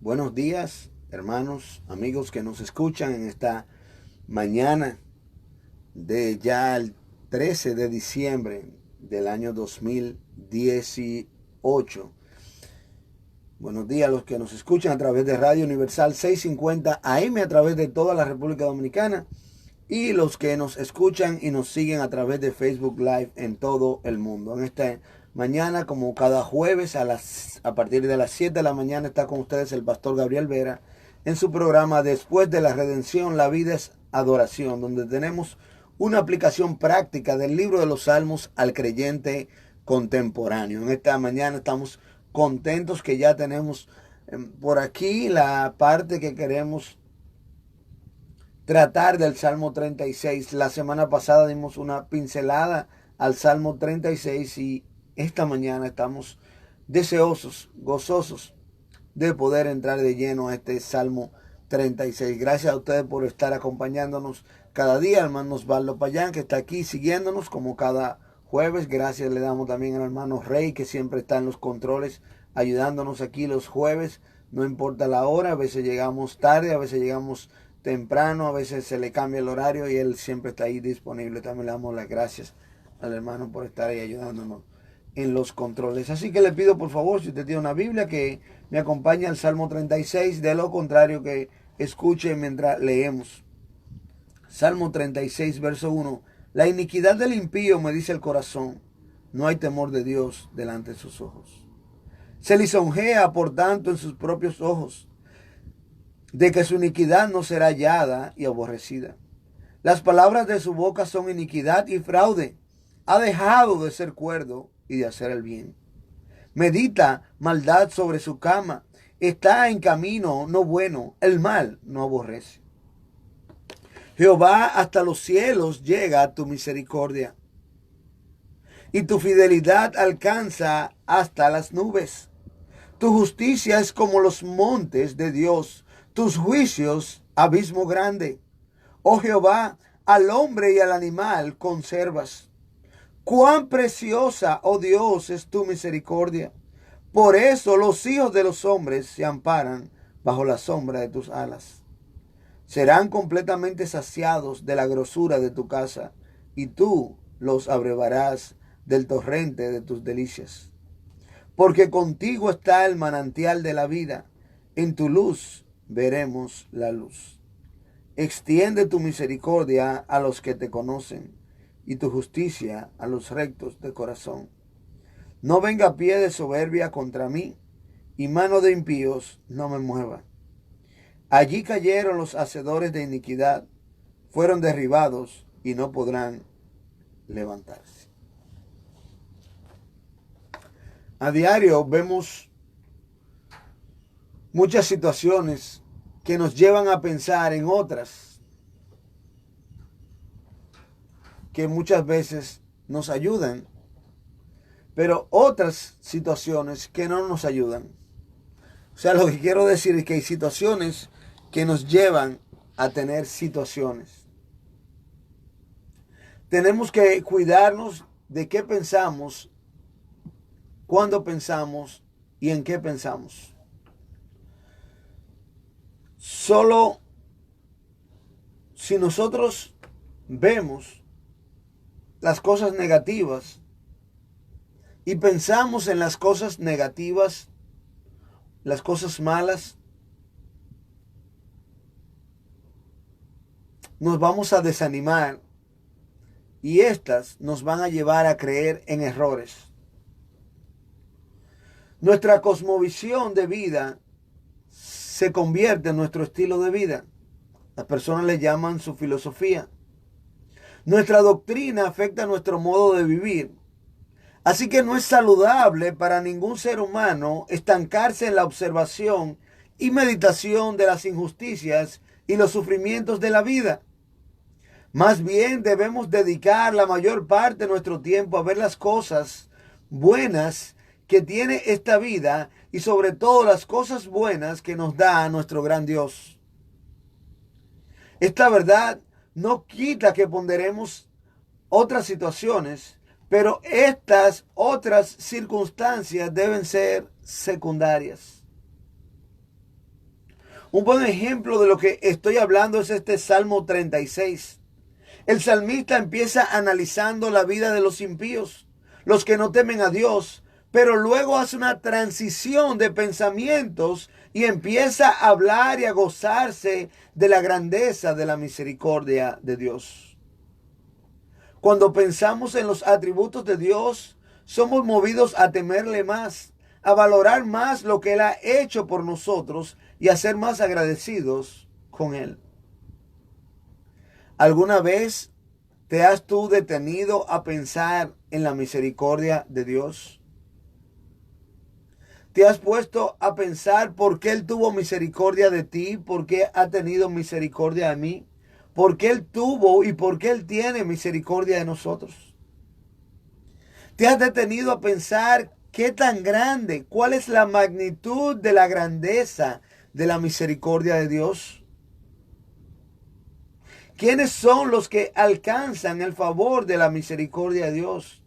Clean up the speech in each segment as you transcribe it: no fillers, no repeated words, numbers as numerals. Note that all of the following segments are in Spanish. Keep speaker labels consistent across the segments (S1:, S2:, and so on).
S1: Buenos días, hermanos, amigos que nos escuchan en esta mañana de ya el 13 de diciembre del año 2018. Buenos días a los que nos escuchan a través de Radio Universal 650 AM a través de toda la República Dominicana y los que nos escuchan y nos siguen a través de Facebook Live en todo el mundo. En esta mañana, como cada jueves a partir de las 7 de la mañana, está con ustedes el pastor Gabriel Vera en su programa Después de la Redención, la vida es adoración, donde tenemos una aplicación práctica del libro de los Salmos al creyente contemporáneo. En esta mañana estamos contentos que ya tenemos por aquí la parte que queremos tratar del Salmo 36. La semana pasada dimos una pincelada al Salmo 36 y esta mañana estamos deseosos, gozosos de poder entrar de lleno a este Salmo 36. Gracias a ustedes por estar acompañándonos cada día. Hermano Osvaldo Payán, que está aquí siguiéndonos como cada jueves. Gracias le damos también al hermano Rey, que siempre está en los controles ayudándonos aquí los jueves. No importa la hora, a veces llegamos tarde, a veces llegamos temprano, a veces se le cambia el horario y él siempre está ahí disponible. También le damos las gracias al hermano por estar ahí ayudándonos en los controles. Así que le pido por favor, si usted tiene una Biblia, que me acompañe al Salmo 36, de lo contrario que escuche mientras leemos. Salmo 36, verso 1. La iniquidad del impío, me dice el corazón, no hay temor de Dios delante de sus ojos. Se lisonjea por tanto en sus propios ojos, de que su iniquidad no será hallada y aborrecida. Las palabras de su boca son iniquidad y fraude. Ha dejado de ser cuerdo y de hacer el bien. Medita maldad sobre su cama. Está en camino no bueno. El mal no aborrece. Jehová, hasta los cielos llega tu misericordia, y tu fidelidad alcanza hasta las nubes. Tu justicia es como los montes de Dios, tus juicios abismo grande. Oh Jehová, al hombre y al animal conservas. Cuán preciosa, oh Dios, es tu misericordia. Por eso los hijos de los hombres se amparan bajo la sombra de tus alas. Serán completamente saciados de la grosura de tu casa, y tú los abrevarás del torrente de tus delicias. Porque contigo está el manantial de la vida, en tu luz veremos la luz. Extiende tu misericordia a los que te conocen, y tu justicia a los rectos de corazón. No venga pie de soberbia contra mí, y mano de impíos no me mueva. Allí cayeron los hacedores de iniquidad, fueron derribados y no podrán levantarse. A diario vemos muchas situaciones que nos llevan a pensar en otras que muchas veces nos ayudan, pero otras situaciones que no nos ayudan. O sea, lo que quiero decir es que hay situaciones que nos llevan a tener situaciones. Tenemos que cuidarnos de qué pensamos, cuándo pensamos y en qué pensamos. Solo si nosotros vemos las cosas negativas y pensamos en las cosas negativas, las cosas malas, nos vamos a desanimar y estas nos van a llevar a creer en errores. Nuestra cosmovisión de vida se convierte en nuestro estilo de vida. Las personas le llaman su filosofía. Nuestra doctrina afecta nuestro modo de vivir. Así que no es saludable para ningún ser humano estancarse en la observación y meditación de las injusticias y los sufrimientos de la vida. Más bien debemos dedicar la mayor parte de nuestro tiempo a ver las cosas buenas que tiene esta vida y sobre todo las cosas buenas que nos da nuestro gran Dios. Esta verdad no quita que ponderemos otras situaciones, pero estas otras circunstancias deben ser secundarias. Un buen ejemplo de lo que estoy hablando es este Salmo 36. El salmista empieza analizando la vida de los impíos, los que no temen a Dios, pero luego hace una transición de pensamientos y empieza a hablar y a gozarse de la grandeza de la misericordia de Dios. Cuando pensamos en los atributos de Dios, somos movidos a temerle más, a valorar más lo que Él ha hecho por nosotros y a ser más agradecidos con Él. ¿Alguna vez te has tú detenido a pensar en la misericordia de Dios? ¿Te has puesto a pensar por qué Él tuvo misericordia de ti? ¿Por qué ha tenido misericordia de mí? ¿Por qué Él tuvo y por qué Él tiene misericordia de nosotros? ¿Te has detenido a pensar qué tan grande, cuál es la magnitud de la grandeza de la misericordia de Dios? ¿Quiénes son los que alcanzan el favor de la misericordia de Dios?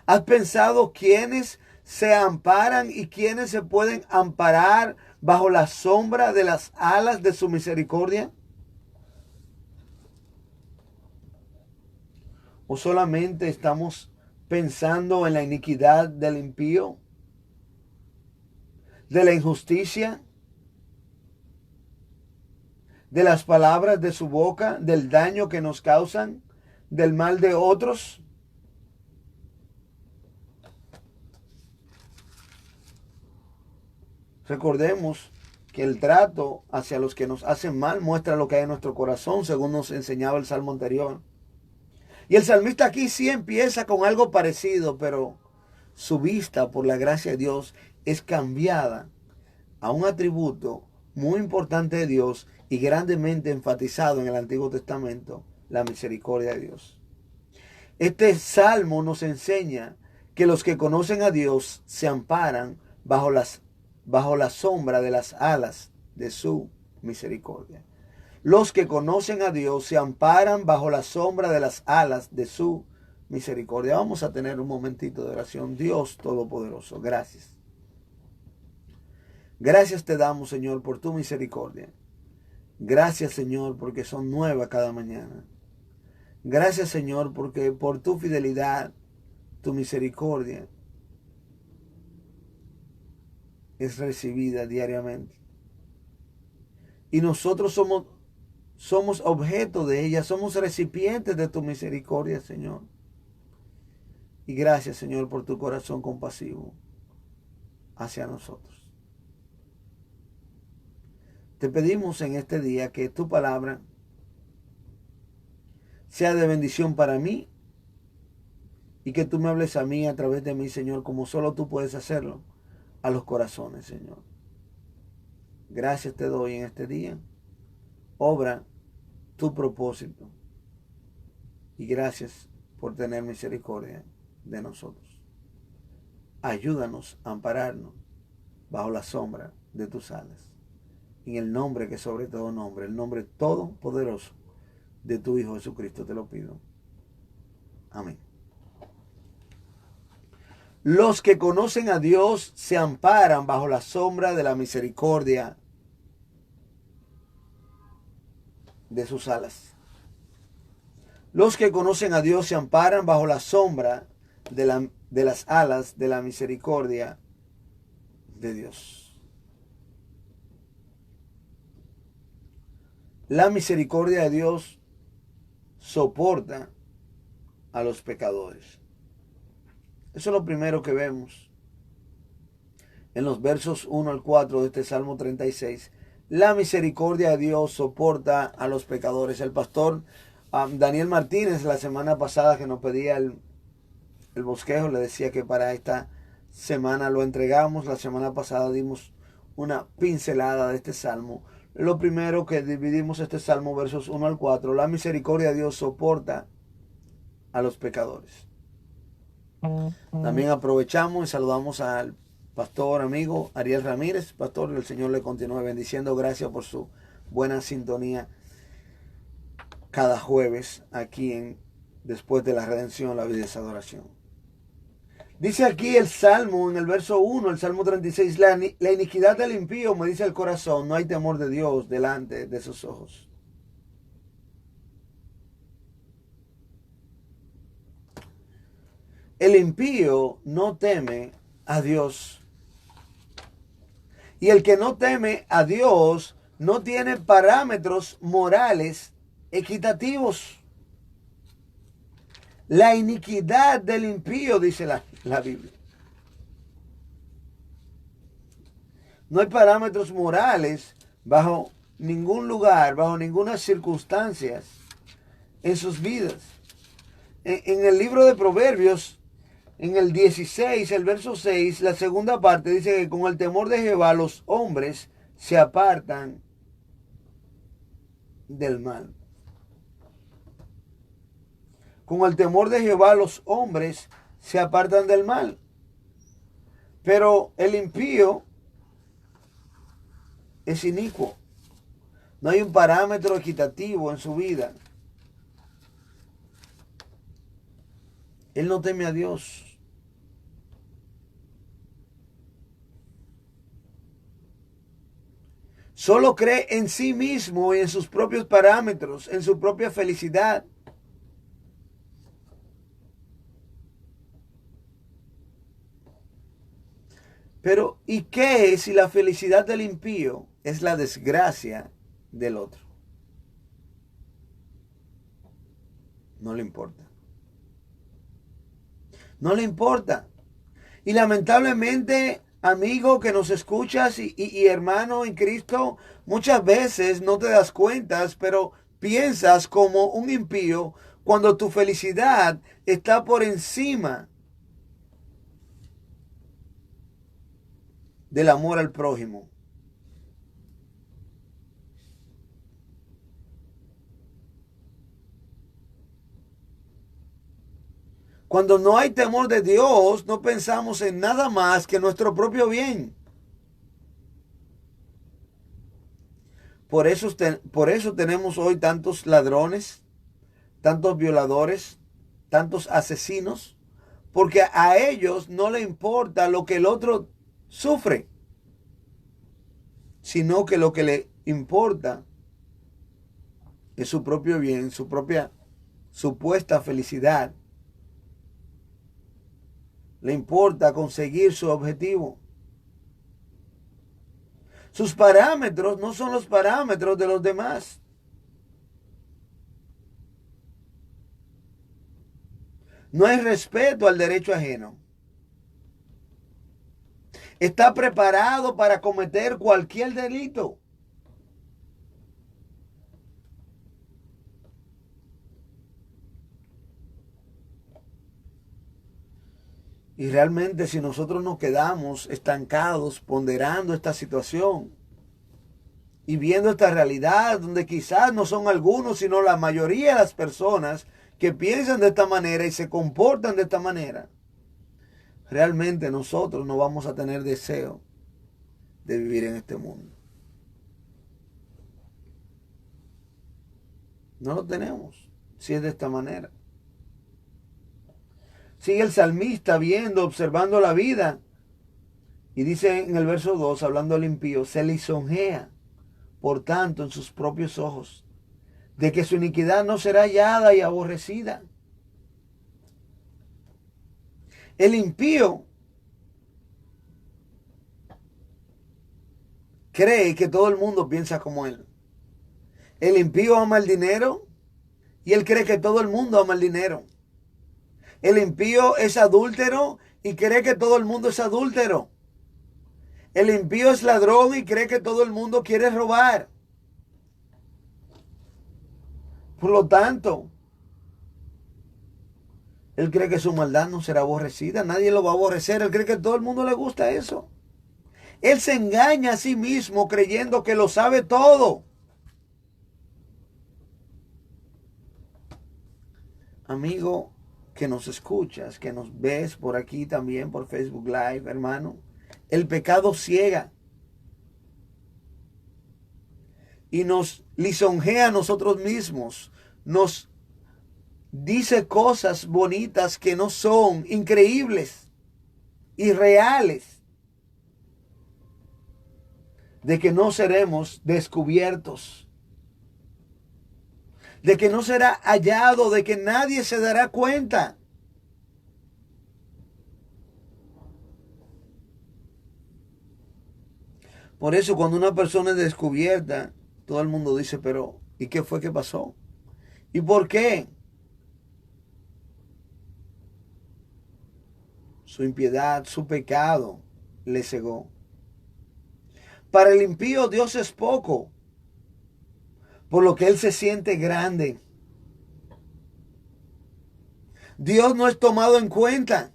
S1: ¿Has pensado quiénes se amparan y quiénes se pueden amparar bajo la sombra de las alas de su misericordia? ¿O solamente estamos pensando en la iniquidad del impío, de la injusticia, de las palabras de su boca, del daño que nos causan, del mal de otros? Recordemos que el trato hacia los que nos hacen mal muestra lo que hay en nuestro corazón, según nos enseñaba el salmo anterior. Y el salmista aquí sí empieza con algo parecido, pero su vista, por la gracia de Dios, es cambiada a un atributo muy importante de Dios y grandemente enfatizado en el Antiguo Testamento, la misericordia de Dios. Este salmo nos enseña que los que conocen a Dios se amparan bajo la sombra de las alas de su misericordia. Los que conocen a Dios se amparan bajo la sombra de las alas de su misericordia. Vamos a tener un momentito de oración. Dios Todopoderoso, gracias. Gracias te damos, Señor, por tu misericordia. Gracias, Señor, porque son nuevas cada mañana. Gracias, Señor, porque por tu fidelidad, tu misericordia es recibida diariamente. Y nosotros somos objeto de ella, somos recipientes de tu misericordia, Señor. Y gracias, Señor, por tu corazón compasivo hacia nosotros. Te pedimos en este día que tu palabra sea de bendición para mí y que tú me hables a mí a través de mí, Señor, como solo tú puedes hacerlo, a los corazones, Señor. Gracias te doy en este día. Obra tu propósito. Y gracias por tener misericordia de nosotros. Ayúdanos a ampararnos bajo la sombra de tus alas. En el nombre que sobre todo nombre, el nombre todopoderoso de tu Hijo Jesucristo te lo pido. Amén. Los que conocen a Dios se amparan bajo la sombra de la misericordia de sus alas. Los que conocen a Dios se amparan bajo la sombra de las alas de la misericordia de Dios. La misericordia de Dios soporta a los pecadores. Eso es lo primero que vemos en los versos 1 al 4 de este Salmo 36. La misericordia de Dios soporta a los pecadores. El pastor Daniel Martínez, la semana pasada que nos pedía el bosquejo, le decía que para esta semana lo entregamos. La semana pasada dimos una pincelada de este salmo. Lo primero que dividimos este salmo, versos 1 al 4, la misericordia de Dios soporta a los pecadores. También aprovechamos y saludamos al pastor amigo Ariel Ramírez. Pastor, el Señor le continúe bendiciendo. Gracias por su buena sintonía cada jueves aquí en Después de la Redención, la vida es adoración. Dice aquí el Salmo, en el verso 1, el Salmo 36, la iniquidad del impío, me dice el corazón, no hay temor de Dios delante de sus ojos. El impío no teme a Dios. Y el que no teme a Dios no tiene parámetros morales equitativos. La iniquidad del impío, dice la Biblia. No hay parámetros morales bajo ningún lugar, bajo ninguna circunstancia en sus vidas. En el libro de Proverbios, en el 16, el verso 6, la segunda parte dice que con el temor de Jehová los hombres se apartan del mal. Con el temor de Jehová los hombres se apartan del mal. Pero el impío es inicuo. No hay un parámetro equitativo en su vida. Él no teme a Dios. Solo cree en sí mismo y en sus propios parámetros, en su propia felicidad. Pero, ¿y qué es si la felicidad del impío es la desgracia del otro? No le importa. No le importa. Y lamentablemente, amigo que nos escuchas y hermano en Cristo, muchas veces no te das cuenta, pero piensas como un impío cuando tu felicidad está por encima del amor al prójimo. Cuando no hay temor de Dios, no pensamos en nada más que nuestro propio bien. Por eso tenemos hoy tantos ladrones, tantos violadores, tantos asesinos, porque a ellos no le importa lo que el otro sufre, sino que lo que le importa es su propio bien, su propia supuesta felicidad. Le importa conseguir su objetivo. Sus parámetros no son los parámetros de los demás. No hay respeto al derecho ajeno. Está preparado para cometer cualquier delito. Y realmente si nosotros nos quedamos estancados ponderando esta situación y viendo esta realidad donde quizás no son algunos, sino la mayoría de las personas que piensan de esta manera y se comportan de esta manera, realmente nosotros no vamos a tener deseo de vivir en este mundo. No lo tenemos si es de esta manera. Sigue el salmista viendo, observando la vida. Y dice en el verso 2, hablando al impío, se lisonjea, por tanto, en sus propios ojos, de que su iniquidad no será hallada y aborrecida. El impío cree que todo el mundo piensa como él. El impío ama el dinero y él cree que todo el mundo ama el dinero. El impío es adúltero y cree que todo el mundo es adúltero. El impío es ladrón y cree que todo el mundo quiere robar. Por lo tanto, él cree que su maldad no será aborrecida. Nadie lo va a aborrecer. Él cree que a todo el mundo le gusta eso. Él se engaña a sí mismo creyendo que lo sabe todo. Amigo que nos escuchas, que nos ves por aquí también, por Facebook Live, hermano, el pecado ciega y nos lisonjea a nosotros mismos, nos dice cosas bonitas que no son, increíbles. y reales de que no seremos descubiertos, de que no será hallado, de que nadie se dará cuenta. Por eso cuando una persona es descubierta, todo el mundo dice, pero ¿y qué fue que pasó? ¿Y por qué? Su impiedad, su pecado le cegó. Para el impío Dios es poco, por lo que él se siente grande. Dios no es tomado en cuenta.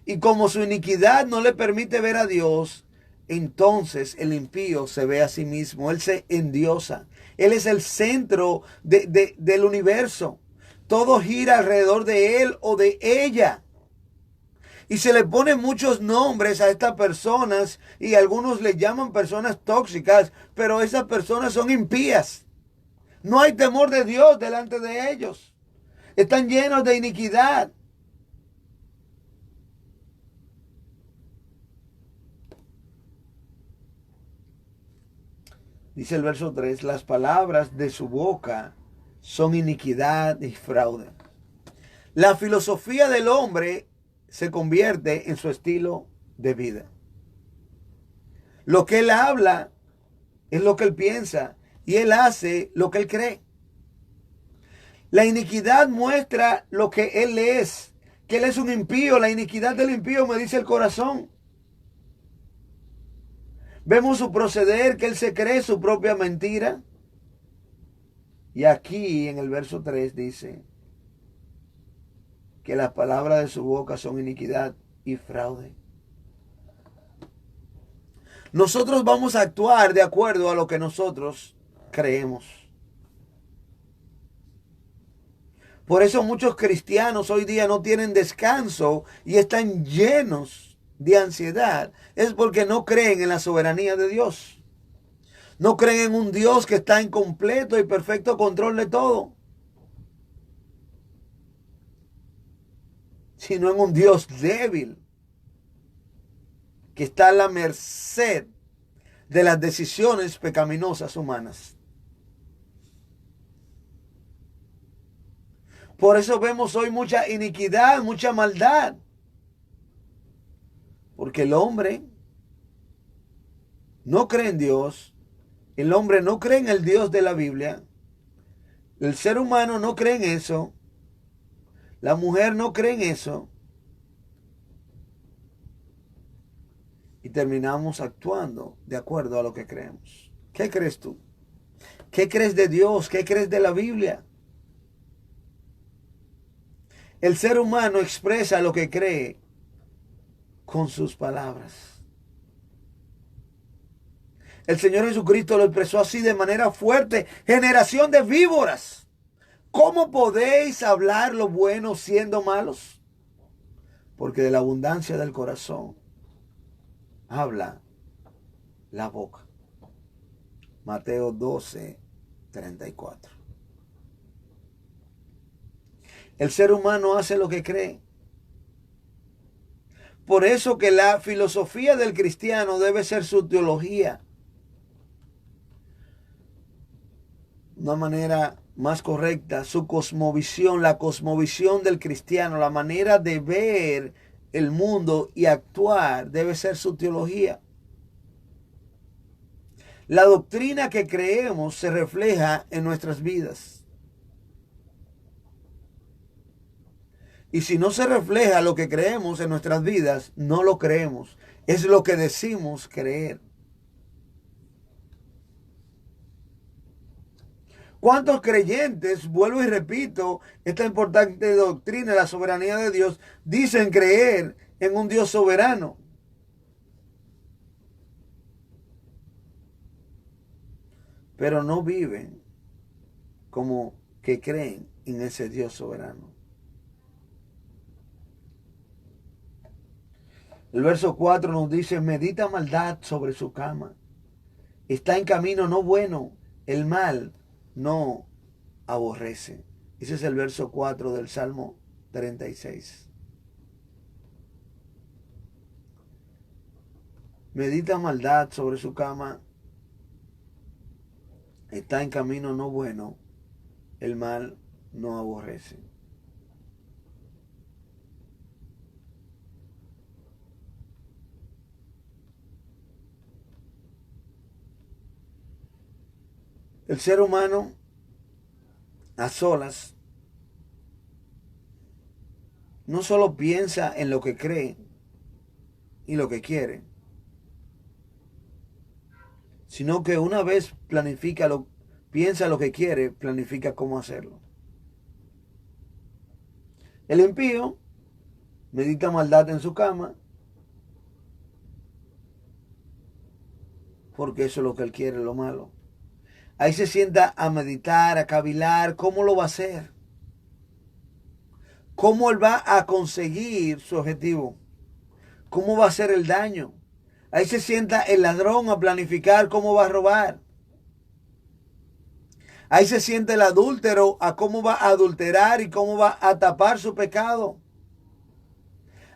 S1: Y como su iniquidad no le permite ver a Dios, entonces el impío se ve a sí mismo, él se endiosa. Él es el centro del universo. Todo gira alrededor de él o de ella. Y se le ponen muchos nombres a estas personas y algunos le llaman personas tóxicas, pero esas personas son impías. No hay temor de Dios delante de ellos. Están llenos de iniquidad. Dice el verso 3, las palabras de su boca son iniquidad y fraude. La filosofía del hombre se convierte en su estilo de vida. Lo que él habla es lo que él piensa y él hace lo que él cree. La iniquidad muestra lo que él es, que él es un impío. La iniquidad del impío me dice el corazón. Vemos su proceder, que él se cree su propia mentira. Y aquí en el verso 3 dice que las palabras de su boca son iniquidad y fraude. Nosotros vamos a actuar de acuerdo a lo que nosotros creemos. Por eso muchos cristianos hoy día no tienen descanso y están llenos de ansiedad. Es porque no creen en la soberanía de Dios. No creen en un Dios que está en completo y perfecto control de todo, sino en un Dios débil que está a la merced de las decisiones pecaminosas humanas. Por eso vemos hoy mucha iniquidad, mucha maldad. Porque el hombre no cree en Dios. El hombre no cree en el Dios de la Biblia. El ser humano no cree en eso. La mujer no cree en eso. Y terminamos actuando de acuerdo a lo que creemos. ¿Qué crees tú? ¿Qué crees de Dios? ¿Qué crees de la Biblia? El ser humano expresa lo que cree con sus palabras. El Señor Jesucristo lo expresó así de manera fuerte. Generación de víboras. ¿Cómo podéis hablar lo bueno siendo malos? Porque de la abundancia del corazón habla la boca. Mateo 12:34. El ser humano hace lo que cree. Por eso que la filosofía del cristiano debe ser su teología. Una manera más correcta, su cosmovisión, la cosmovisión del cristiano, la manera de ver el mundo y actuar debe ser su teología. La doctrina que creemos se refleja en nuestras vidas. Y si no se refleja lo que creemos en nuestras vidas, no lo creemos. Es lo que decimos creer. ¿Cuántos creyentes, vuelvo y repito, esta importante doctrina de la soberanía de Dios, dicen creer en un Dios soberano? Pero no viven como que creen en ese Dios soberano. El verso 4 nos dice, medita maldad sobre su cama. Está en camino no bueno, el mal no aborrece. Ese es el verso 4 del Salmo 36. Medita maldad sobre su cama, está en camino no bueno, el mal no aborrece. El ser humano a solas no solo piensa en lo que cree y lo que quiere, sino que una vez piensa lo que quiere, planifica cómo hacerlo. El impío medita maldad en su cama, porque eso es lo que él quiere, lo malo. Ahí se sienta a meditar, a cavilar, ¿cómo lo va a hacer? ¿Cómo él va a conseguir su objetivo? ¿Cómo va a hacer el daño? Ahí se sienta el ladrón a planificar cómo va a robar. Ahí se sienta el adúltero a cómo va a adulterar y cómo va a tapar su pecado.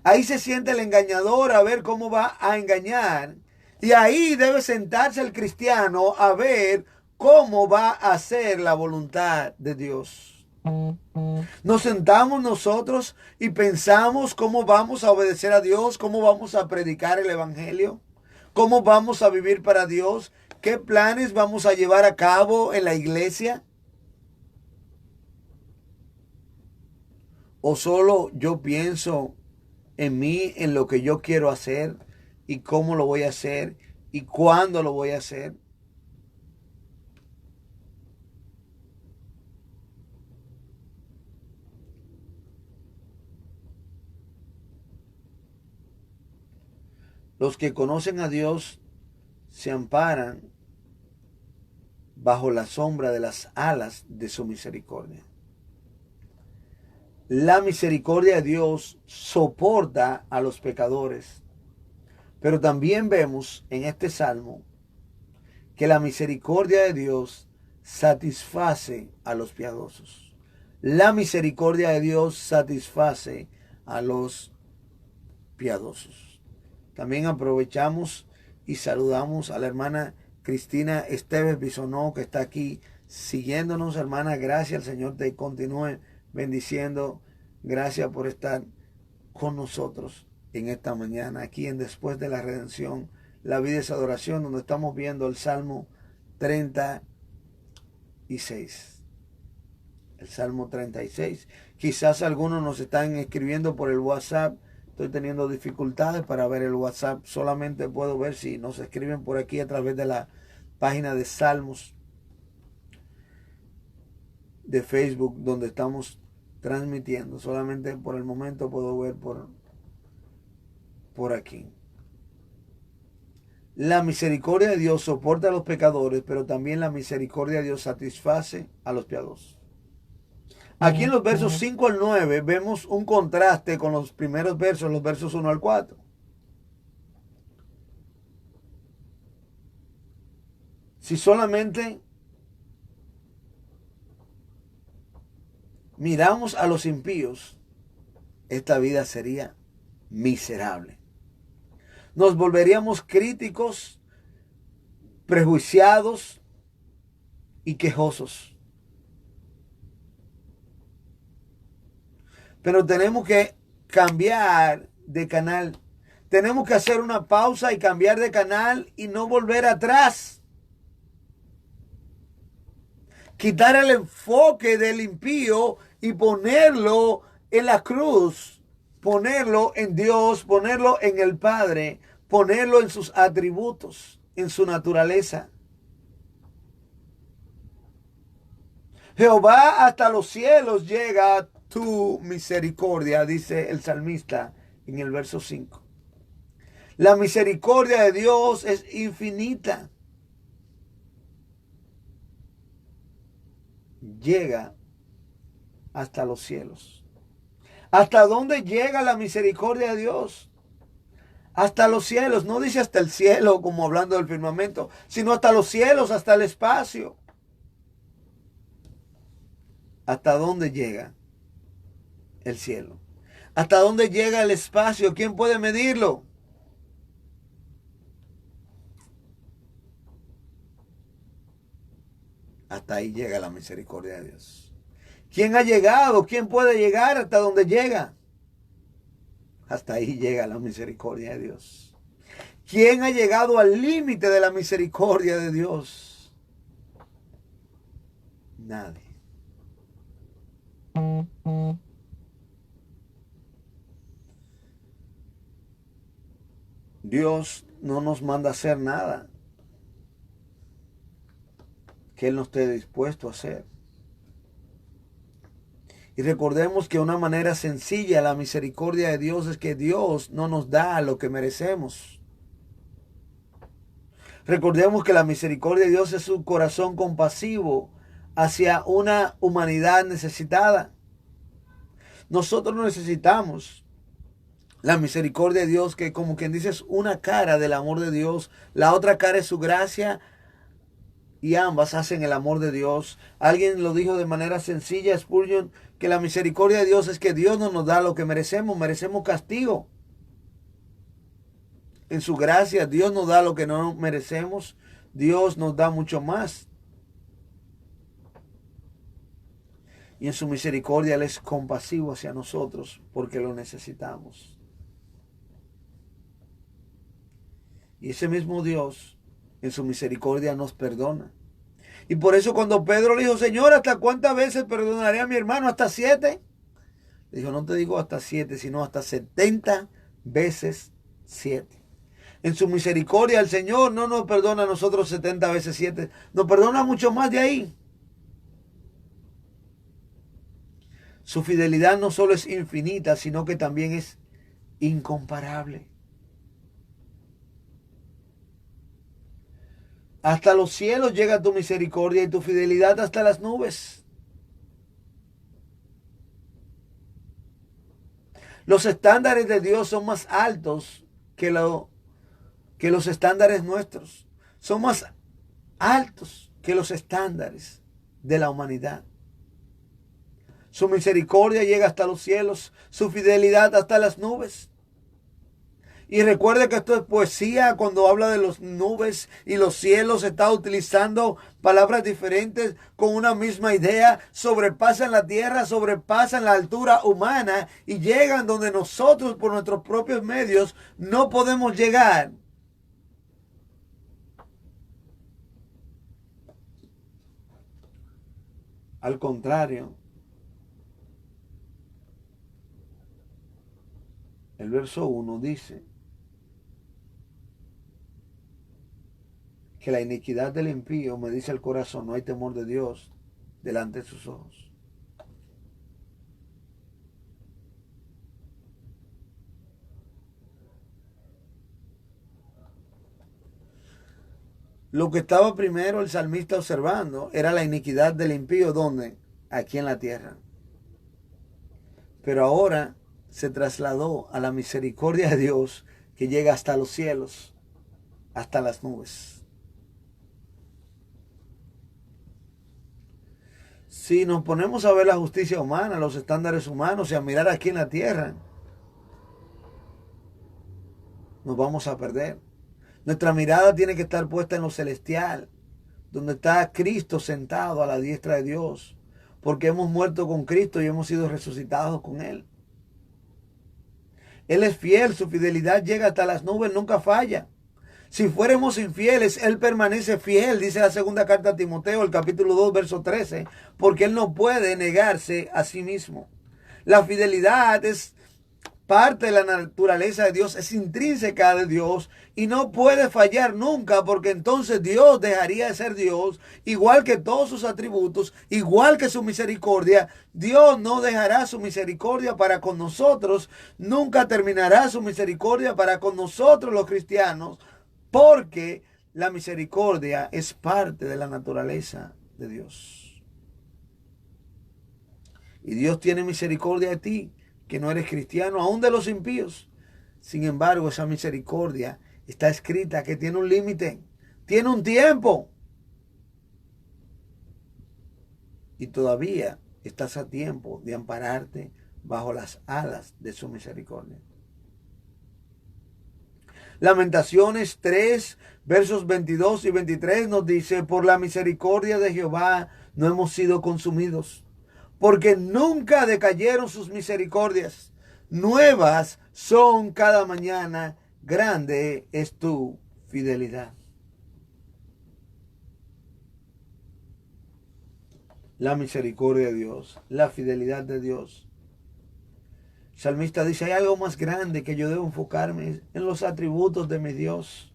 S1: Ahí se siente el engañador a ver cómo va a engañar. Y ahí debe sentarse el cristiano a ver cómo va a hacer la voluntad de Dios. Nos sentamos nosotros y pensamos cómo vamos a obedecer a Dios, cómo vamos a predicar el evangelio, cómo vamos a vivir para Dios, qué planes vamos a llevar a cabo en la iglesia. O solo yo pienso en mí, en lo que yo quiero hacer y cómo lo voy a hacer y cuándo lo voy a hacer. Los que conocen a Dios se amparan bajo la sombra de las alas de su misericordia. La misericordia de Dios soporta a los pecadores, pero también vemos en este salmo que la misericordia de Dios satisface a los piadosos. La misericordia de Dios satisface a los piadosos. También aprovechamos y saludamos a la hermana Cristina Esteves Bisonó, que está aquí siguiéndonos. Hermana, gracias. El Señor te continúe bendiciendo. Gracias por estar con nosotros en esta mañana, aquí en Después de la Redención, la vida es adoración, donde estamos viendo el Salmo 36. El Salmo 36. Quizás algunos nos están escribiendo por el WhatsApp. Estoy teniendo dificultades para ver el WhatsApp. Solamente puedo ver si nos escriben por aquí a través de la página de Salmos de Facebook, donde estamos transmitiendo. Solamente por el momento puedo ver por aquí. La misericordia de Dios soporta a los pecadores, pero también la misericordia de Dios satisface a los piadosos. Aquí en los versos 5 al 9 vemos un contraste con los primeros versos, los versos 1 al 4. Si solamente miramos a los impíos, esta vida sería miserable. Nos volveríamos críticos, prejuiciados y quejosos. Pero tenemos que cambiar de canal. Tenemos que hacer una pausa y cambiar de canal y no volver atrás. Quitar el enfoque del impío y ponerlo en la cruz. Ponerlo en Dios, ponerlo en el Padre, ponerlo en sus atributos, en su naturaleza. Jehová, hasta los cielos llega tu misericordia, dice el salmista en el verso 5. La misericordia de Dios es infinita. Llega hasta los cielos. ¿Hasta dónde llega la misericordia de Dios? Hasta los cielos. No dice hasta el cielo como hablando del firmamento, sino hasta los cielos, hasta el espacio. ¿Hasta dónde llega? el cielo? ¿Hasta dónde llega el espacio? ¿Quién puede medirlo? Hasta ahí llega la misericordia de Dios. ¿Quién ha llegado? ¿Quién puede llegar hasta donde llega? Hasta ahí llega la misericordia de Dios. ¿Quién ha llegado al límite de la misericordia de Dios? Nadie. Dios no nos manda a hacer nada que Él no esté dispuesto a hacer. Y recordemos que una manera sencilla la misericordia de Dios es que Dios no nos da lo que merecemos. Recordemos que la misericordia de Dios es un corazón compasivo hacia una humanidad necesitada. Nosotros necesitamos la misericordia de Dios, que como quien dice es una cara del amor de Dios. La otra cara es su gracia y ambas hacen el amor de Dios. Alguien lo dijo de manera sencilla, Spurgeon, que la misericordia de Dios es que Dios no nos da lo que merecemos, merecemos castigo. En su gracia Dios nos da lo que no merecemos, Dios nos da mucho más. Y en su misericordia Él es compasivo hacia nosotros porque lo necesitamos. Y ese mismo Dios en su misericordia nos perdona. Y por eso cuando Pedro le dijo, Señor, ¿hasta cuántas veces perdonaré a mi hermano? ¿Hasta 7? Le dijo, no te digo hasta 7, sino hasta 70 veces 7. En su misericordia el Señor no nos perdona a nosotros 70 veces 7. Nos perdona mucho más de ahí. Su fidelidad no solo es infinita, sino que también es incomparable. Hasta los cielos llega tu misericordia y tu fidelidad hasta las nubes. Los estándares de Dios son más altos que los estándares nuestros. Son más altos que los estándares de la humanidad. Su misericordia llega hasta los cielos, su fidelidad hasta las nubes. Y recuerde que esto es poesía. Cuando habla de las nubes y los cielos, está utilizando palabras diferentes con una misma idea. Sobrepasan la tierra, sobrepasan la altura humana y llegan donde nosotros por nuestros propios medios no podemos llegar. Al contrario, el verso 1 dice que la iniquidad del impío, me dice el corazón, no hay temor de Dios delante de sus ojos. Lo que estaba primero el salmista observando era la iniquidad del impío, ¿dónde? Aquí en la tierra. Pero ahora se trasladó a la misericordia de Dios que llega hasta los cielos, hasta las nubes. Si nos ponemos a ver la justicia humana, los estándares humanos y a mirar aquí en la tierra, nos vamos a perder. Nuestra mirada tiene que estar puesta en lo celestial, donde está Cristo sentado a la diestra de Dios, porque hemos muerto con Cristo y hemos sido resucitados con Él. Él es fiel, su fidelidad llega hasta las nubes, nunca falla. Si fuéramos infieles, Él permanece fiel, dice la segunda carta a Timoteo, el capítulo 2, verso 13, porque Él no puede negarse a sí mismo. La fidelidad es parte de la naturaleza de Dios, es intrínseca de Dios y no puede fallar nunca, porque entonces Dios dejaría de ser Dios, igual que todos sus atributos, igual que su misericordia. Dios no dejará su misericordia para con nosotros, nunca terminará su misericordia para con nosotros los cristianos, porque la misericordia es parte de la naturaleza de Dios. Y Dios tiene misericordia de ti, que no eres cristiano, aún de los impíos. Sin embargo, esa misericordia está escrita que tiene un límite, tiene un tiempo. Y todavía estás a tiempo de ampararte bajo las alas de su misericordia. Lamentaciones 3, versos 22 y 23 nos dice: por la misericordia de Jehová no hemos sido consumidos, porque nunca decayeron sus misericordias. Nuevas son cada mañana, grande es tu fidelidad. La misericordia de Dios, la fidelidad de Dios. El salmista dice: hay algo más grande que yo debo enfocarme en los atributos de mi Dios.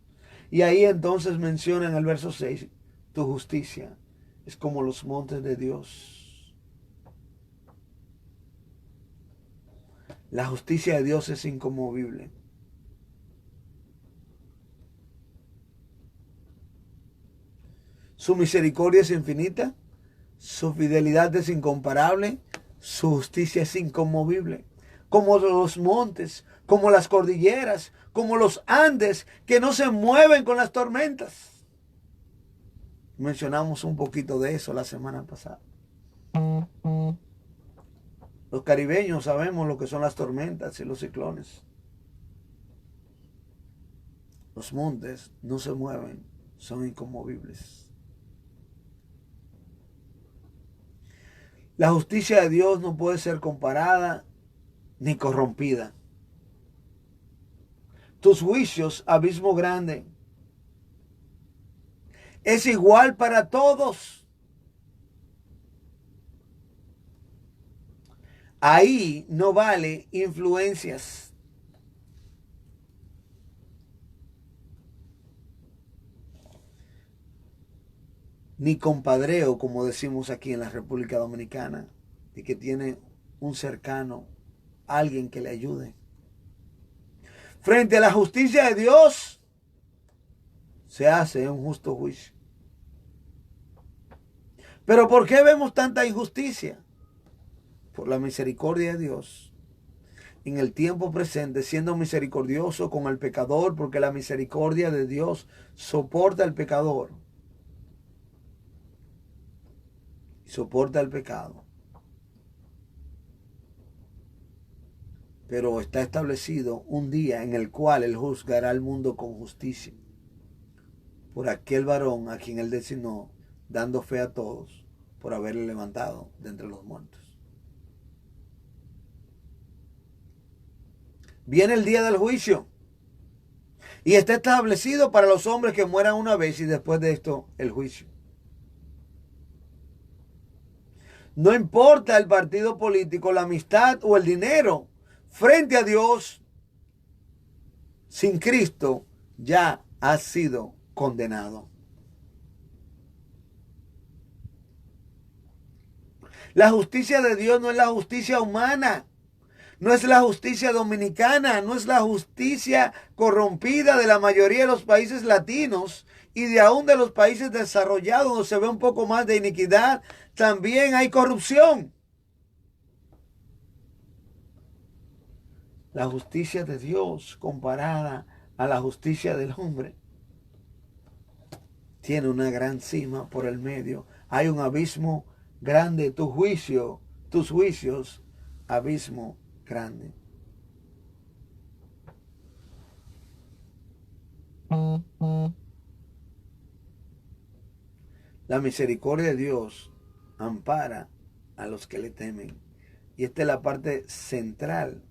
S1: Y ahí entonces menciona en el verso 6, tu justicia es como los montes de Dios. La justicia de Dios es inconmovible. Su misericordia es infinita, su fidelidad es incomparable, su justicia es inconmovible. Como los montes, como las cordilleras, como los Andes, que no se mueven con las tormentas. Mencionamos un poquito de eso la semana pasada. Los caribeños sabemos lo que son las tormentas y los ciclones. Los montes no se mueven, son inconmovibles. La justicia de Dios no puede ser comparada ni corrompida. Tus juicios, abismo grande, es igual para todos. Ahí no vale influencias. Ni compadreo, como decimos aquí en la República Dominicana, de que tiene un cercano, alguien que le ayude. Frente a la justicia de Dios, se hace un justo juicio. Pero ¿por qué vemos tanta injusticia? Por la misericordia de Dios. En el tiempo presente, siendo misericordioso con el pecador, porque la misericordia de Dios soporta al pecador. Y soporta el pecado. Pero está establecido un día en el cual Él juzgará al mundo con justicia por aquel varón a quien Él designó, dando fe a todos por haberle levantado de entre los muertos. Viene el día del juicio y está establecido para los hombres que mueran una vez y después de esto el juicio. No importa el partido político, la amistad o el dinero, frente a Dios, sin Cristo ya has sido condenado. La justicia de Dios no es la justicia humana, no es la justicia dominicana, no es la justicia corrompida de la mayoría de los países latinos y de aún de los países desarrollados donde se ve un poco más de iniquidad, también hay corrupción. La justicia de Dios comparada a la justicia del hombre tiene una gran cima por el medio. Hay un abismo grande, tus juicios, abismo grande. La misericordia de Dios ampara a los que le temen. Y esta es la parte central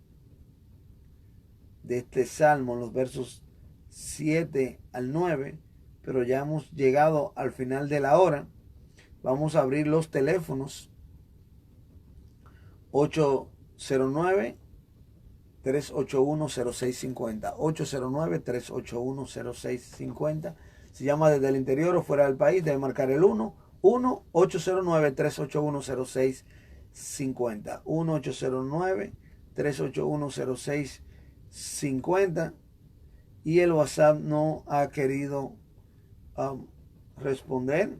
S1: de este salmo, en los versos 7 al 9. Pero ya hemos llegado al final de la hora. Vamos a abrir los teléfonos. 809-381-0650. 809-381-0650. Si llama desde el interior o fuera del país, debe marcar el 1-809-381-0650. 1-809-381-0650. Y el WhatsApp no ha querido responder.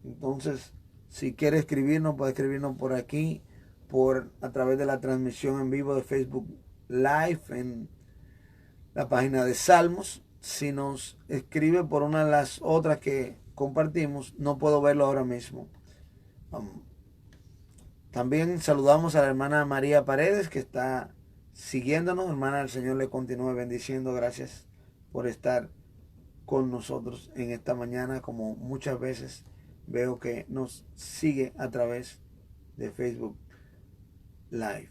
S1: Entonces, si quiere escribirnos, puede escribirnos por aquí, a través de la transmisión en vivo de Facebook Live en la página de Salmos. Si nos escribe por una de las otras que compartimos, no puedo verlo ahora mismo. También saludamos a la hermana María Paredes, que está siguiéndonos. Hermana, el Señor le continúe bendiciendo. Gracias por estar con nosotros en esta mañana, como muchas veces veo que nos sigue a través de Facebook Live.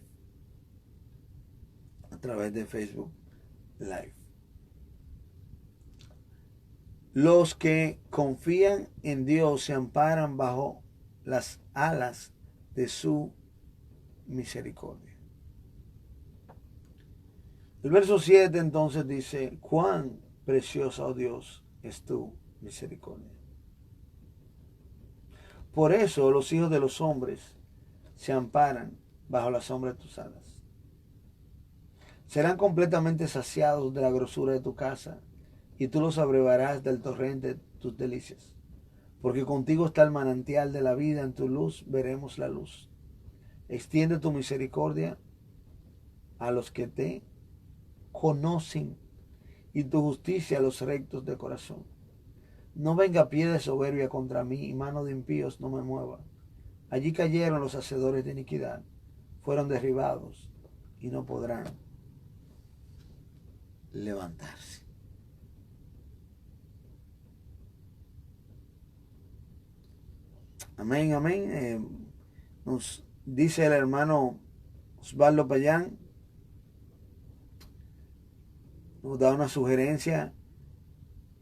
S1: A través de Facebook Live. Los que confían en Dios se amparan bajo las alas de su misericordia. El verso 7 entonces dice: cuán preciosa, oh Dios, es tu misericordia. Por eso los hijos de los hombres se amparan bajo la sombra de tus alas. Serán completamente saciados de la grosura de tu casa, y tú los abrevarás del torrente de tus delicias. Porque contigo está el manantial de la vida, en tu luz veremos la luz. Extiende tu misericordia a los que te conocen, y tu justicia a los rectos de corazón. No venga pie de soberbia contra mí, y mano de impíos no me mueva. Allí cayeron los hacedores de iniquidad, fueron derribados y no podrán levantarse. Amén, amén. Nos dice el hermano Osvaldo Payán, nos da una sugerencia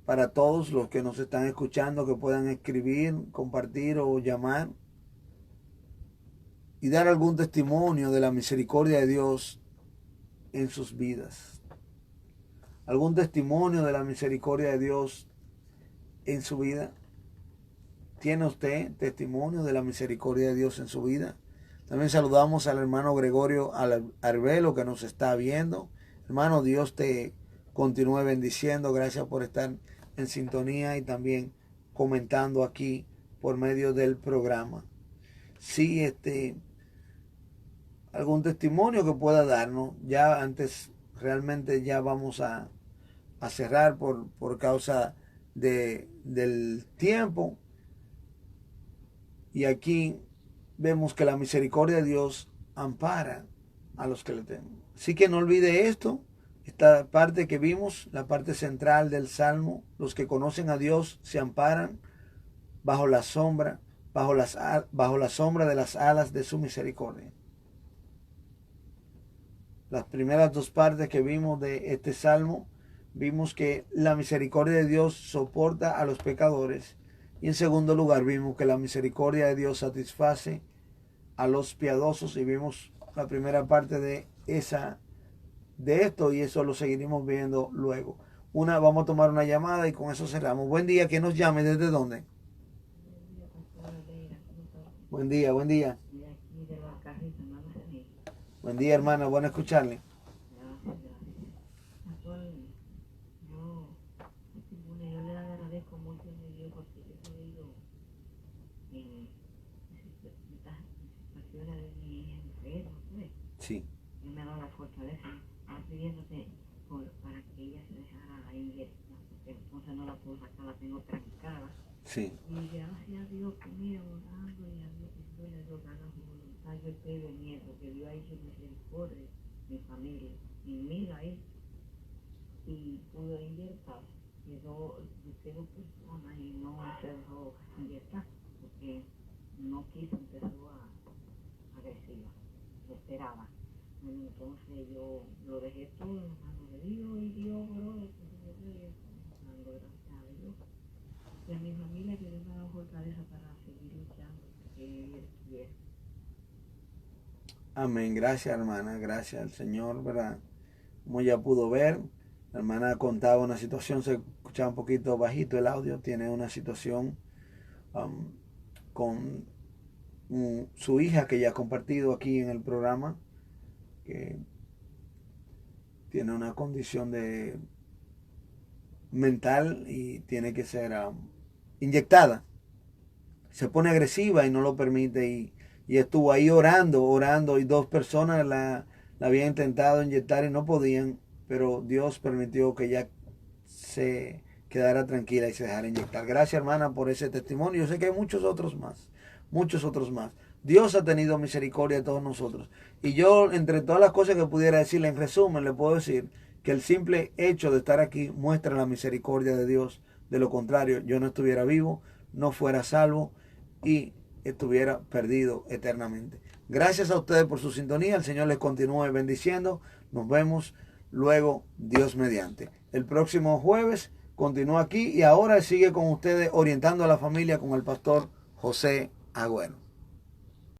S1: para todos los que nos están escuchando, que puedan escribir, compartir o llamar y dar algún testimonio de la misericordia de Dios en sus vidas. Algún testimonio de la misericordia de Dios en su vida. ¿Tiene usted testimonio de la misericordia de Dios en su vida? También saludamos al hermano Gregorio Arbelo, que nos está viendo. Hermano, Dios te continúe bendiciendo. Gracias por estar en sintonía y también comentando aquí por medio del programa. Sí, algún testimonio que pueda darnos. Ya antes, realmente ya vamos a cerrar por causa del tiempo. Y aquí vemos que la misericordia de Dios ampara a los que le temen. Así que no olvide esto, esta parte que vimos, la parte central del Salmo. Los que conocen a Dios se amparan bajo la sombra, bajo la sombra de las alas de su misericordia. Las primeras dos partes que vimos de este Salmo, vimos que la misericordia de Dios soporta a los pecadores. Y en segundo lugar vimos que la misericordia de Dios satisface a los piadosos, y vimos la primera parte de esto, y eso lo seguiremos viendo luego. Vamos a tomar una llamada y con eso cerramos. Buen día, ¿quién nos llame? ¿Desde dónde? Buen día, buen día. Buen día, hermana, bueno escucharle. Sí.
S2: Yo me ha dado la fortaleza, pidiéndote para que ella se dejara ahí, porque entonces no la puedo sacar, la tengo trancada.
S1: Sí.
S2: Y gracias a Dios que mira, orando y a Dios, pidiéndole a Dios que haga su voluntad. Yo estoy de miedo, que Dios ha hecho misericordia, mi familia, mi amiga ahí, y pudo inyectar. Quedó, busqué 2 personas y no se dejó inyectar, porque no quiso, empezó agresiva, lo esperaba. Entonces yo lo dejé todo en las manos de Dios, y Dios oró, dando gracias a Dios. Y a mi familia, que Dios me ha dado fortaleza para seguir luchando, porque Él quiere.
S1: Amén, gracias hermana, gracias al Señor, ¿verdad? Como ya pudo ver, la hermana contaba una situación, se escuchaba un poquito bajito el audio, tiene una situación con su hija, que ya ha compartido aquí en el programa, que tiene una condición mental y tiene que ser inyectada. Se pone agresiva y no lo permite, y estuvo ahí orando, y 2 personas la habían intentado inyectar y no podían, pero Dios permitió que ella se quedara tranquila y se dejara inyectar. Gracias, hermana, por ese testimonio. Yo sé que hay muchos otros más. Dios ha tenido misericordia de todos nosotros. Y yo, entre todas las cosas que pudiera decirle, en resumen, le puedo decir que el simple hecho de estar aquí muestra la misericordia de Dios. De lo contrario, yo no estuviera vivo, no fuera salvo y estuviera perdido eternamente. Gracias a ustedes por su sintonía. El Señor les continúe bendiciendo. Nos vemos luego, Dios mediante. El próximo jueves continúa aquí y ahora sigue con ustedes orientando a la familia con el pastor José Agüero.